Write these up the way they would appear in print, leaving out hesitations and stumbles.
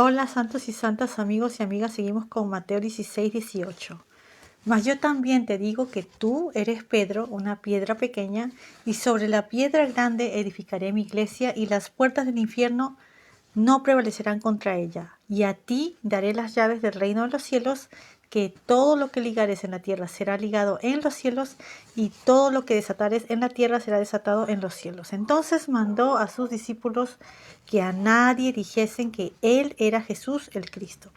Hola, santos y santas, amigos y amigas, seguimos con Mateo 16:18. Mas yo también te digo que tú eres Pedro, una piedra pequeña, y sobre la piedra grande edificaré mi iglesia, y las puertas del infierno no prevalecerán contra ella. Y a ti daré las llaves del reino de los cielos, que todo lo que ligares en la tierra será ligado en los cielos, y todo lo que desatares en la tierra será desatado en los cielos. Entonces mandó a sus discípulos que a nadie dijesen que él era Jesús el Cristo.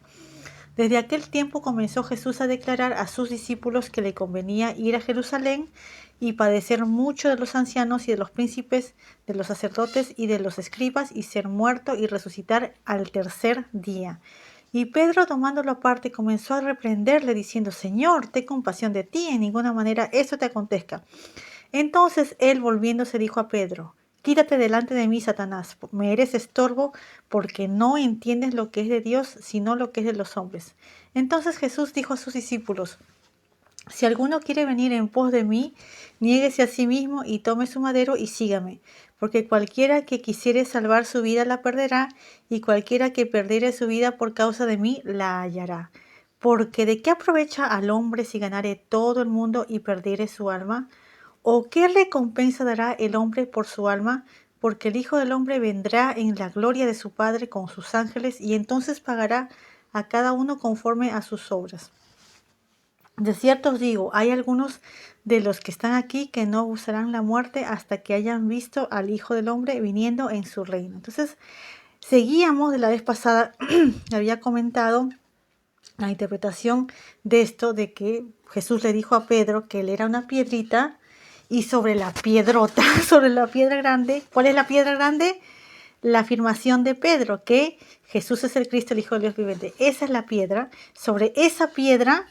Desde aquel tiempo comenzó Jesús a declarar a sus discípulos que le convenía ir a Jerusalén y padecer mucho de los ancianos y de los príncipes, de los sacerdotes y de los escribas, y ser muerto y resucitar al tercer día. Y Pedro, tomándolo aparte, comenzó a reprenderle, diciendo: Señor, ten compasión de ti, en ninguna manera esto te acontezca. Entonces él, volviéndose, dijo a Pedro: Quítate delante de mí, Satanás, me eres estorbo, porque no entiendes lo que es de Dios, sino lo que es de los hombres. Entonces Jesús dijo a sus discípulos: Si alguno quiere venir en pos de mí, niéguese a sí mismo y tome su madero y sígame. Porque cualquiera que quisiere salvar su vida la perderá, y cualquiera que perdiere su vida por causa de mí la hallará. Porque ¿de qué aprovecha al hombre si ganare todo el mundo y perdiere su alma? ¿O qué recompensa dará el hombre por su alma? Porque el Hijo del Hombre vendrá en la gloria de su Padre con sus ángeles, y entonces pagará a cada uno conforme a sus obras. De cierto os digo, hay algunos de los que están aquí que no gustarán la muerte hasta que hayan visto al Hijo del Hombre viniendo en su reino. Entonces, seguíamos de la vez pasada, había comentado la interpretación de esto, de que Jesús le dijo a Pedro que él era una piedrita, y sobre la piedrota, sobre la piedra grande. ¿Cuál es la piedra grande? La afirmación de Pedro, que Jesús es el Cristo, el Hijo de Dios viviente. Esa es la piedra. Sobre esa piedra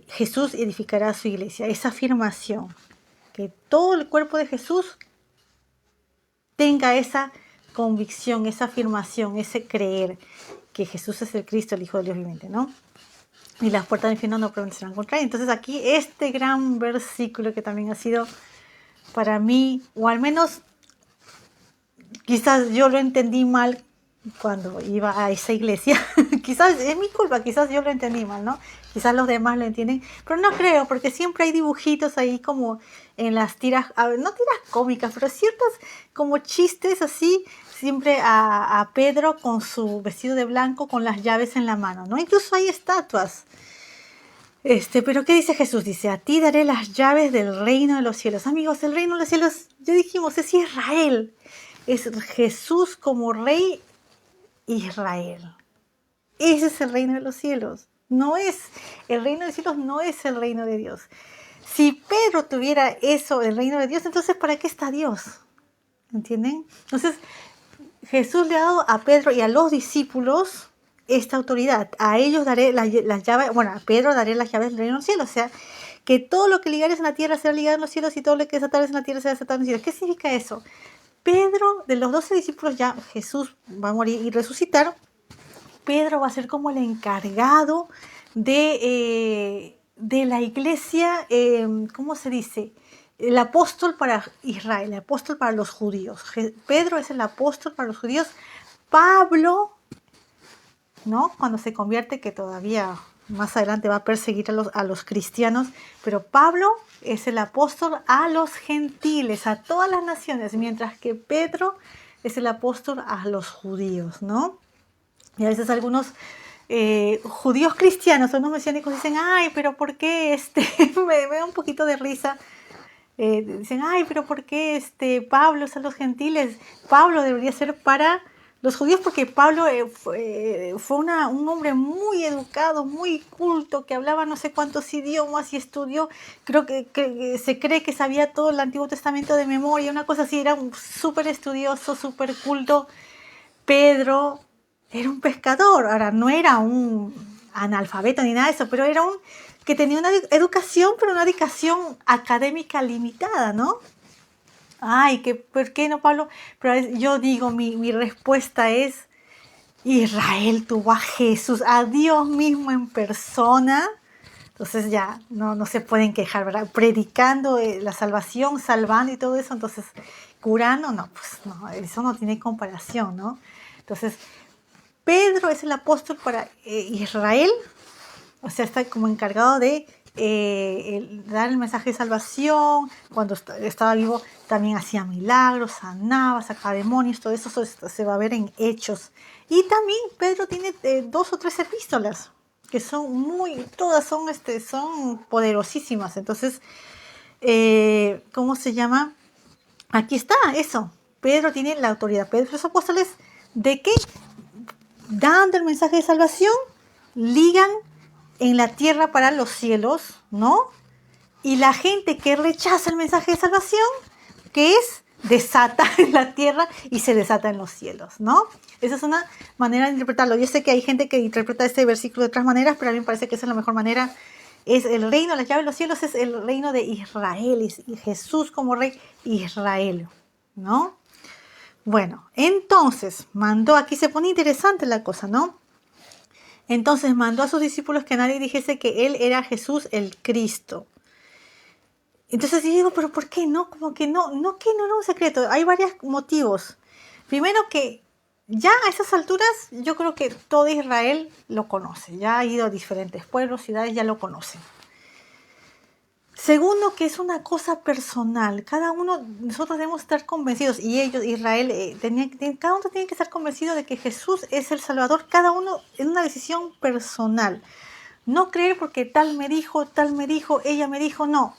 Jesús edificará su iglesia. Esa afirmación, que todo el cuerpo de Jesús tenga esa convicción, esa afirmación, ese creer que Jesús es el Cristo, el Hijo de Dios viviente, ¿no? Y las puertas del infierno no prevalecerán contra él. Entonces aquí este gran versículo, que también ha sido para mí, o al menos quizás yo lo entendí mal cuando iba a esa iglesia. Quizás es mi culpa, quizás yo lo entendí mal, ¿no? Quizás los demás lo entienden, pero no creo, porque siempre hay dibujitos ahí como en las tiras, no tiras cómicas, pero ciertos como chistes así, siempre a Pedro con su vestido de blanco, con las llaves en la mano, ¿no? Incluso hay estatuas. Pero ¿qué dice Jesús? Dice: a ti daré las llaves del reino de los cielos. Amigos, el reino de los cielos, ya dijimos, es Israel. Es Jesús como rey Israel. Ese es el reino de los cielos. No es, el reino de los cielos no es el reino de Dios. Si Pedro tuviera eso, el reino de Dios, entonces ¿para qué está Dios? ¿Entienden? Entonces Jesús le ha dado a Pedro y a los discípulos esta autoridad. A ellos daré las llaves, bueno, a Pedro daré las llaves del reino de los cielos. O sea, que todo lo que ligares en la tierra será ligado en los cielos, y todo lo que desatares en la tierra será desatado en los cielos. ¿Qué significa eso? Pedro, de los 12 discípulos, ya Jesús va a morir y resucitar. Pedro va a ser como el encargado de la iglesia, ¿cómo se dice? El apóstol para Israel, el apóstol para los judíos. Pedro es el apóstol para los judíos. Pablo, ¿no? Cuando se convierte, que todavía más adelante va a perseguir a los cristianos, pero Pablo es el apóstol a los gentiles, a todas las naciones, mientras que Pedro es el apóstol a los judíos, ¿no? Y a veces algunos judíos cristianos, algunos mesiánicos, dicen: ay, pero ¿por qué me da un poquito de risa? Dicen: ay, pero ¿por qué Pablo es a los gentiles? Pablo debería ser para los judíos, porque Pablo fue un hombre muy educado, muy culto, que hablaba no sé cuántos idiomas y estudió, creo que se cree que sabía todo el Antiguo Testamento de memoria, una cosa así, era un súper estudioso, súper culto. Pedro era un pescador, ahora no era un analfabeto ni nada de eso, pero era un que tenía una educación, pero una educación académica limitada, ¿no? Ay, ¿por qué no, Pablo? Pero yo digo, mi respuesta es: Israel tuvo a Jesús, a Dios mismo en persona. Entonces ya no se pueden quejar, ¿verdad? Predicando la salvación, salvando y todo eso. Entonces, curando, no, pues no, eso no tiene comparación, ¿no? Entonces, Pedro es el apóstol para Israel, o sea, está como encargado de dar el mensaje de salvación. Cuando estaba vivo también hacía milagros, sanaba, sacaba demonios, todo eso se va a ver en Hechos. Y también Pedro tiene 2 o 3 epístolas que son todas son poderosísimas. Entonces, ¿cómo se llama? Aquí está eso. Pedro tiene la autoridad. Pedro y los apóstoles, ¿de qué? Dando el mensaje de salvación, ligan en la tierra para los cielos, ¿no? Y la gente que rechaza el mensaje de salvación, ¿qué es? Desata en la tierra y se desata en los cielos, ¿no? Esa es una manera de interpretarlo. Yo sé que hay gente que interpreta este versículo de otras maneras, pero a mí me parece que esa es la mejor manera. Es el reino, la llave de los cielos es el reino de Israel, y Jesús como rey Israel, ¿no? Bueno, entonces mandó, aquí se pone interesante la cosa, ¿no? Entonces mandó a sus discípulos que nadie dijese que él era Jesús el Cristo. Entonces yo digo, pero ¿por qué no? Como que no era un secreto. Hay varios motivos. Primero que ya a esas alturas yo creo que todo Israel lo conoce. Ya ha ido a diferentes pueblos, ciudades, ya lo conocen. Segundo, que es una cosa personal. Cada uno, nosotros debemos estar convencidos, y ellos, Israel, cada uno tiene que estar convencido de que Jesús es el Salvador, cada uno en una decisión personal. No creer porque tal me dijo, ella me dijo, no.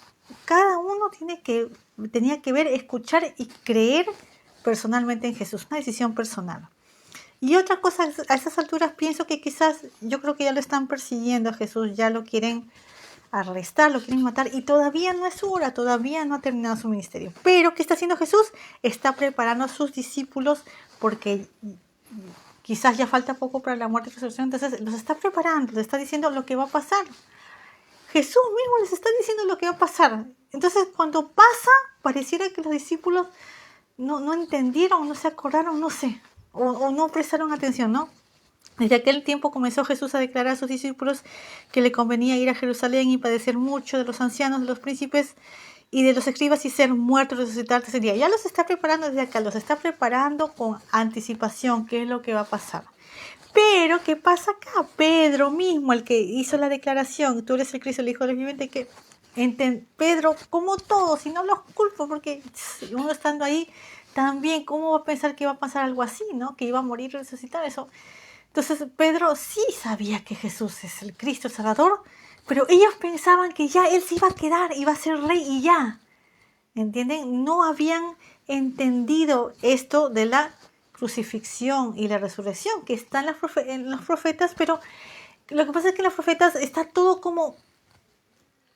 Cada uno tenía que ver, escuchar y creer personalmente en Jesús, una decisión personal. Y otra cosa, a estas alturas pienso que quizás, yo creo que ya lo están persiguiendo a Jesús, ya lo quieren arrestar, lo quieren matar, y todavía no es su hora, todavía no ha terminado su ministerio. Pero ¿qué está haciendo Jesús? Está preparando a sus discípulos, porque quizás ya falta poco para la muerte y resurrección, entonces los está preparando, les está diciendo lo que va a pasar. Jesús mismo les está diciendo lo que va a pasar. Entonces, cuando pasa, pareciera que los discípulos no entendieron, no se acordaron, no sé, o no prestaron atención, ¿no? Desde aquel tiempo comenzó Jesús a declarar a sus discípulos que le convenía ir a Jerusalén y padecer mucho de los ancianos, de los príncipes y de los escribas, y ser muerto y resucitar ese día. Ya los está preparando desde acá, los está preparando con anticipación, qué es lo que va a pasar. Pero, ¿qué pasa acá? Pedro mismo, el que hizo la declaración, tú eres el Cristo, el Hijo del Viviente, que Pedro, como todos, y no los culpo, porque uno estando ahí también, ¿cómo va a pensar que iba a pasar algo así, ¿no? Que iba a morir y resucitar, eso. Entonces Pedro sí sabía que Jesús es el Cristo, el Salvador, pero ellos pensaban que ya él se iba a quedar, iba a ser rey y ya. ¿Entienden? No habían entendido esto de la crucifixión y la resurrección, que está en los profetas, pero lo que pasa es que en los profetas está todo como,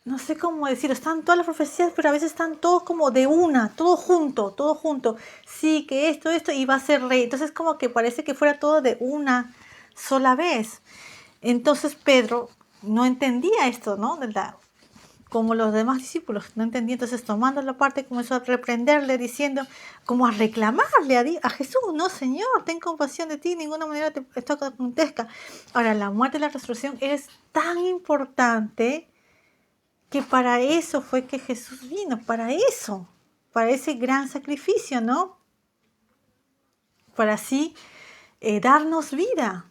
no sé cómo decirlo, están todas las profecías, pero a veces están todos como de una, todo junto. Sí, que esto, y va a ser rey. Entonces como que parece que fuera todo de una sola vez. Entonces Pedro no entendía esto, ¿no? Como los demás discípulos, no entendía. Entonces, tomando la parte, comenzó a reprenderle, diciendo, como a reclamarle a Jesús, no, Señor, ten compasión de ti, de ninguna manera esto acontezca. Ahora, la muerte y la resurrección es tan importante que para eso fue que Jesús vino, para eso, para ese gran sacrificio, ¿no? Para así darnos vida.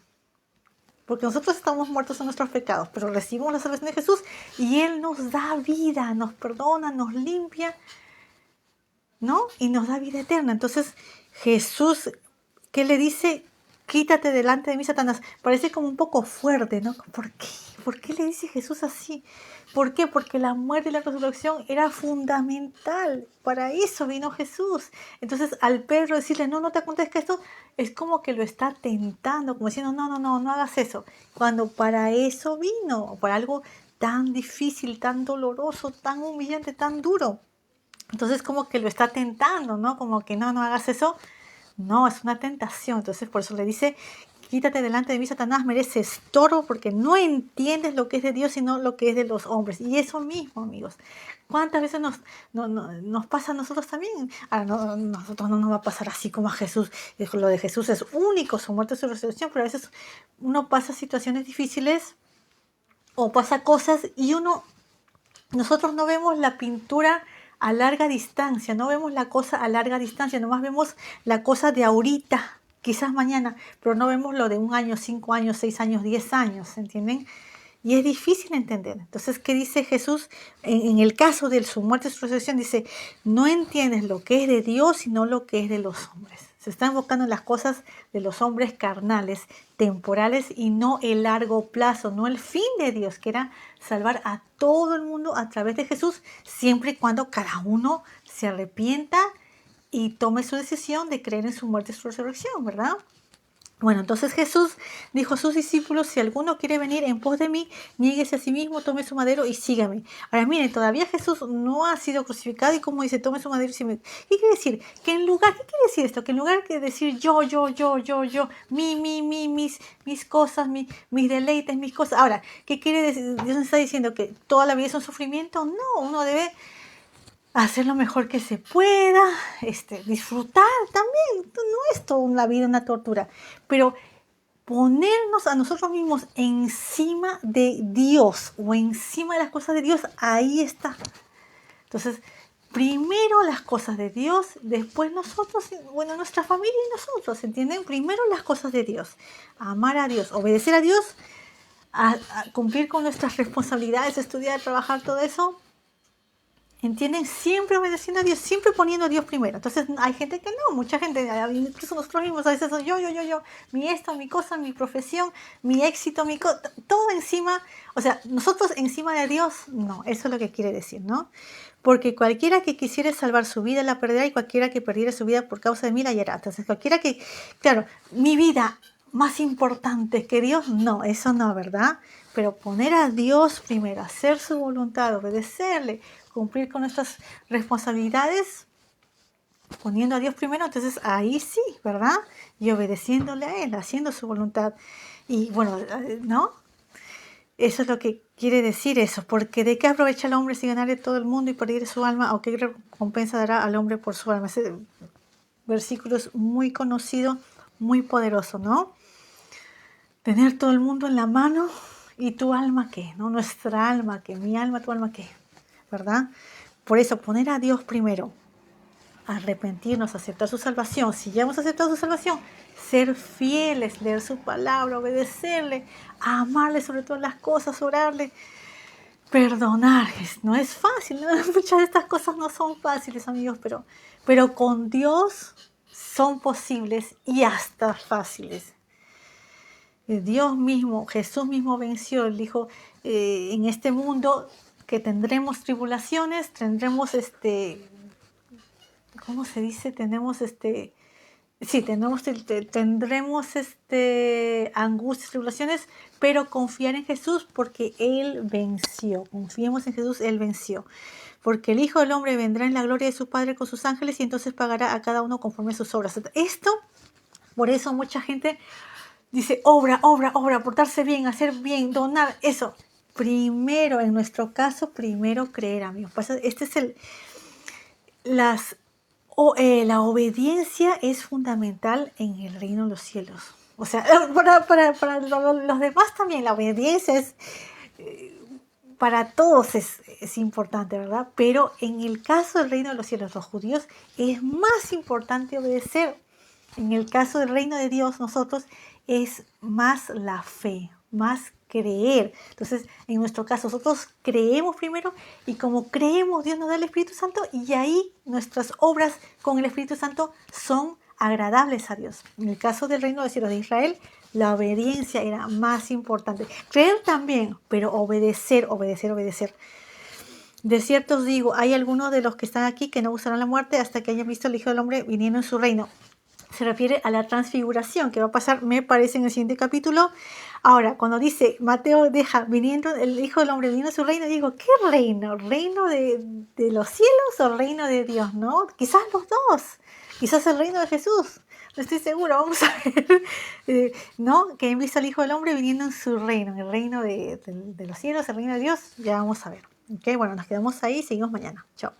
Porque nosotros estamos muertos en nuestros pecados, pero recibimos la salvación de Jesús y Él nos da vida, nos perdona, nos limpia, ¿no? Y nos da vida eterna. Entonces, Jesús, ¿qué le dice? Quítate delante de mí, Satanás. Parece como un poco fuerte, ¿no? ¿Por qué? ¿Por qué le dice Jesús así? ¿Por qué? Porque la muerte y la resurrección era fundamental. Para eso vino Jesús. Entonces, al Pedro decirle, no te acontezca esto, es como que lo está tentando, como diciendo, no hagas eso. Cuando para eso vino, para algo tan difícil, tan doloroso, tan humillante, tan duro. Entonces, como que lo está tentando, ¿no? Como que no hagas eso. No, es una tentación. Entonces, por eso le dice, quítate delante de mí, Satanás, me eres estorbo porque no entiendes lo que es de Dios, sino lo que es de los hombres. Y eso mismo, amigos. ¿Cuántas veces nos pasa a nosotros también? Ahora, nosotros no nos va a pasar así como a Jesús. Lo de Jesús es único, su muerte y su resurrección, pero a veces uno pasa situaciones difíciles o pasa cosas y nosotros no vemos la pintura a larga distancia, no vemos la cosa a larga distancia, nomás vemos la cosa de ahorita, quizás mañana, pero no vemos lo de 1 año, 5 años, 6 años, 10 años, ¿entienden? Y es difícil entender. Entonces, ¿qué dice Jesús? En el caso de su muerte y su resurrección, dice, no entiendes lo que es de Dios, sino lo que es de los hombres. Se está enfocando en las cosas de los hombres carnales, temporales, y no el largo plazo, no el fin de Dios, que era salvar a todo el mundo a través de Jesús, siempre y cuando cada uno se arrepienta y tome su decisión de creer en su muerte y su resurrección, ¿verdad? Bueno, entonces Jesús dijo a sus discípulos, si alguno quiere venir en pos de mí, niéguese a sí mismo, tome su madero y sígame. Ahora miren, todavía Jesús no ha sido crucificado y como dice, tome su madero y sígame. ¿Qué quiere decir? Que en lugar, ¿qué quiere decir esto? Que en lugar de decir yo, mis cosas, mis deleites, mis cosas. Ahora, ¿qué quiere decir? Dios nos está diciendo que toda la vida es un sufrimiento. No, uno debe hacer lo mejor que se pueda, disfrutar también. No es toda una vida una tortura, pero ponernos a nosotros mismos encima de Dios o encima de las cosas de Dios, ahí está. Entonces, primero las cosas de Dios, después nosotros, bueno, nuestra familia y nosotros, ¿entienden? Primero las cosas de Dios, amar a Dios, obedecer a Dios, a cumplir con nuestras responsabilidades, estudiar, trabajar, todo eso. ¿Entienden? Siempre obedeciendo a Dios, siempre poniendo a Dios primero. Entonces hay gente que no, mucha gente, incluso nosotros mismos a veces son yo, mi esto, mi cosa, mi profesión, mi éxito, todo encima, o sea, nosotros encima de Dios, no, eso es lo que quiere decir, ¿no? Porque cualquiera que quisiera salvar su vida la perderá y cualquiera que perdiera su vida por causa de mí la hallará. Entonces cualquiera que, claro, mi vida más importante que Dios, no, eso no, ¿verdad? Pero poner a Dios primero, hacer su voluntad, obedecerle, cumplir con nuestras responsabilidades, poniendo a Dios primero, entonces ahí sí, ¿verdad? Y obedeciéndole a Él, haciendo su voluntad. Y bueno, ¿no? Eso es lo que quiere decir eso, porque ¿de qué aprovecha el hombre si ganare todo el mundo y perdiere su alma? ¿O qué recompensa dará al hombre por su alma? Ese versículo es muy conocido, muy poderoso, ¿no? Tener todo el mundo en la mano y tu alma, ¿qué? ¿No? Nuestra alma, ¿qué? Mi alma, tu alma, ¿qué? ¿Verdad? Por eso, poner a Dios primero, arrepentirnos, aceptar su salvación. Si ya hemos aceptado su salvación, ser fieles, leer su palabra, obedecerle, amarle sobre todas las cosas, orarle, perdonar. No es fácil, ¿no? Muchas de estas cosas no son fáciles, amigos, pero con Dios son posibles y hasta fáciles. Dios mismo, Jesús mismo venció, él dijo, en este mundo que tendremos tribulaciones, tendremos ¿cómo se dice? Tendremos angustias, tribulaciones, pero confiar en Jesús porque Él venció. Confiemos en Jesús, Él venció. Porque el Hijo del Hombre vendrá en la gloria de su Padre con sus ángeles y entonces pagará a cada uno conforme a sus obras. Esto, por eso mucha gente dice, obra, portarse bien, hacer bien, donar, eso. Primero, en nuestro caso, primero creer, amigos. Este es la obediencia es fundamental en el reino de los cielos. O sea, para los demás también la obediencia es, para todos es importante, ¿verdad? Pero en el caso del reino de los cielos, los judíos, es más importante obedecer. En el caso del reino de Dios, nosotros es más la fe, más creer. Entonces, en nuestro caso, nosotros creemos primero y como creemos, Dios nos da el Espíritu Santo y ahí nuestras obras con el Espíritu Santo son agradables a Dios. En el caso del reino de los cielos de Israel, la obediencia era más importante. Creer también, pero obedecer. De cierto os digo, hay algunos de los que están aquí que no gustarán la muerte hasta que hayan visto al Hijo del Hombre viniendo en su reino. Se refiere a la transfiguración que va a pasar, me parece, en el siguiente capítulo. Ahora, cuando dice, Mateo deja viniendo el Hijo del Hombre viniendo a su reino, digo, ¿qué reino? ¿Reino de los cielos o reino de Dios? ¿No? Quizás los dos. Quizás el reino de Jesús. No estoy segura, vamos a ver. ¿No? Que han visto al Hijo del Hombre viniendo en su reino, en el reino de los cielos, el reino de Dios. Ya vamos a ver. ¿Ok? Bueno, nos quedamos ahí, seguimos mañana. Chao.